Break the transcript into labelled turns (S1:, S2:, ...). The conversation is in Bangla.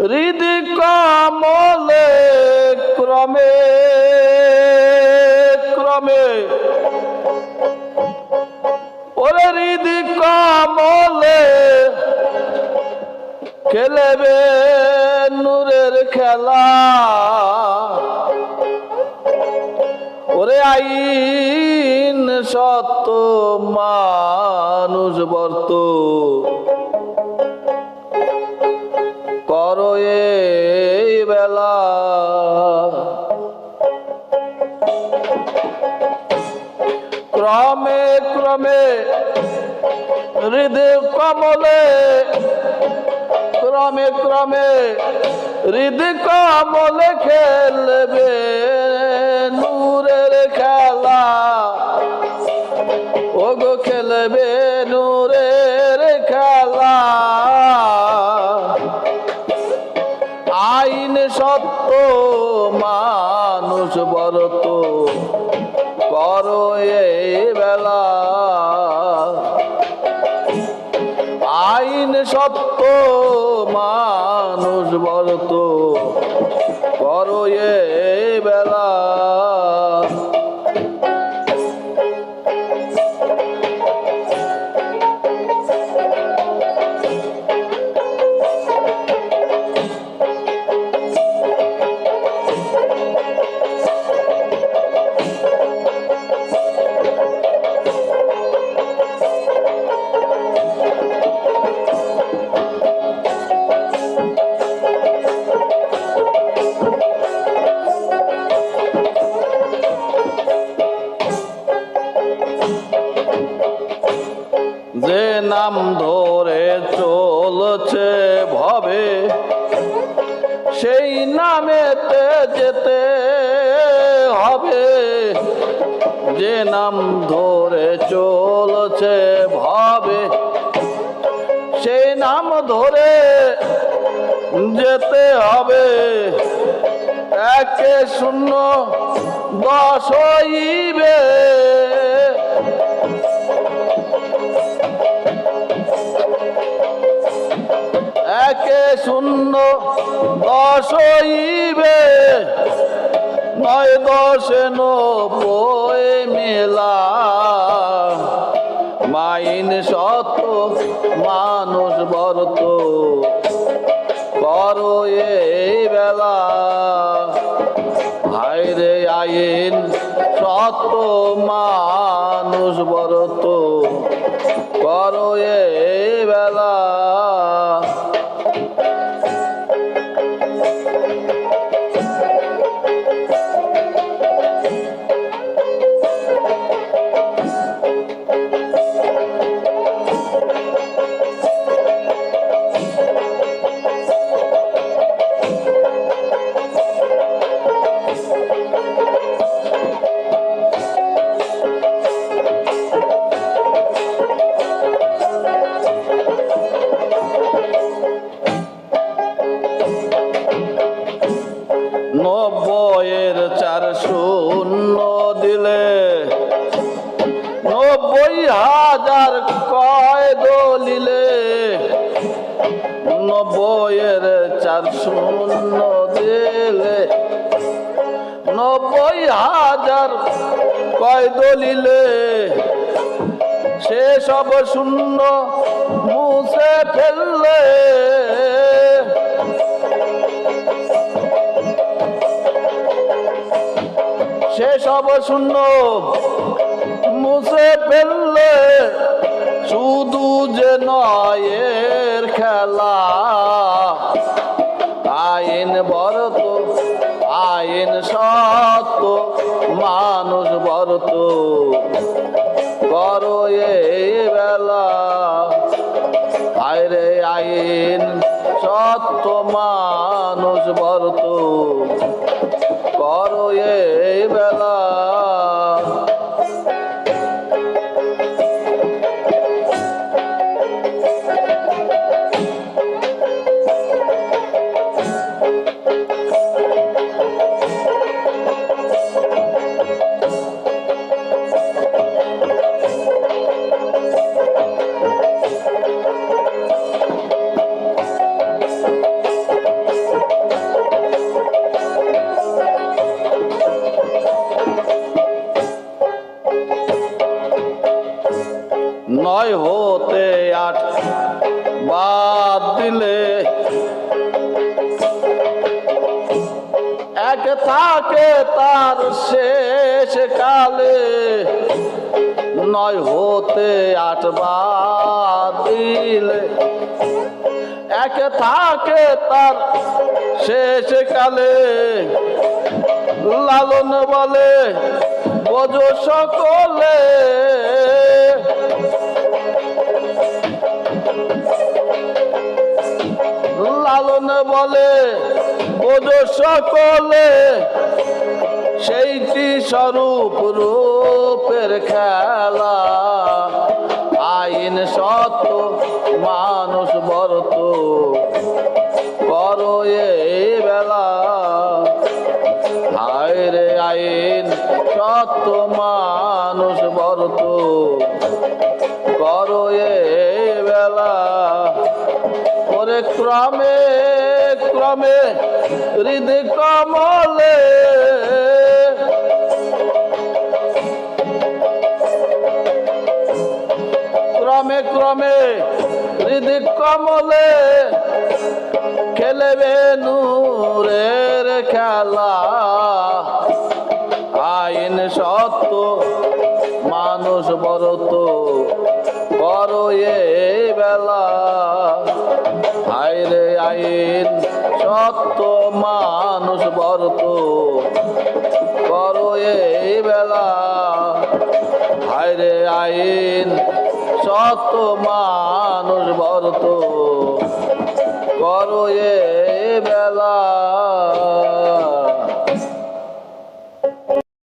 S1: হৃদি কমলে ক্রমে ক্রমে ওরে হৃদি কমলে খেলবে নূরের খেলা ওরে আইন সত্য মানুষ বর্ত করো এই বেলা ক্রমে ক্রমে হৃদয় কমলে ক্রমে ক্রমে হৃদয় কমলে খেলবে নূরের খেলা ওগো খেলবে নূরের খেলা আইন সত্য মানুষ বরত করো এই বেলা আইন সত্য মানুষ বরত করো এই বেলা যে নাম ধরে চলছে ভবে সেই নামেতে যেতে হবে যে নাম ধরে চলছে ভবে সেই নাম ধরে যেতে হবে একে শূন্য 10 হইবে একে শূন্য 10 হইবে 9 10 90 মেলা মাইন সত্য মানুষ বরত করো এই বেলা হায়রে আইন সত্য মানুষ বরত করো এই বেলা নব্বইয়ের 4 শূন্য দিলে 90,000 কয় দলিলে 90-এর 4 শূন্য দিলে 90,000 কয় দলিলে সে সব শূন্য মুছে ফেললে সে সব শূন্য মুছে ফেললে শুধু যে নয়ের খেলা আইন বরত আইন সত্য মানুষ বরত করো এই বেলা আইরে আইন সত্য মানুষ বরত করো এই বেলা দিলে এক থাকে তার শেষ কালে নয় হতে আটবার দিলে এক থাকে তার শেষ কালে লালন বলে বোঝো সকলে লালন বলে বোঝো সকলে সেইটি স্বরূপ রূপের খেলা আইন সত্য মানুষ বরত করো এই বেলা হায় রে আইন সত্য মানুষ বরত করো এই বেলা ওরে ক্রমে ক্রমে হৃদয় কমলে ক্রমে ক্রমে হৃদয় কমলে খেলবে নূরের খেলা আইন সত্য মানুষ বরত করো এই বেলা হায় রে আইন সত্য মানুষ বরত করো এই বেলা হায় রে আইন সত্য মানুষ বরত করো এই বেলা।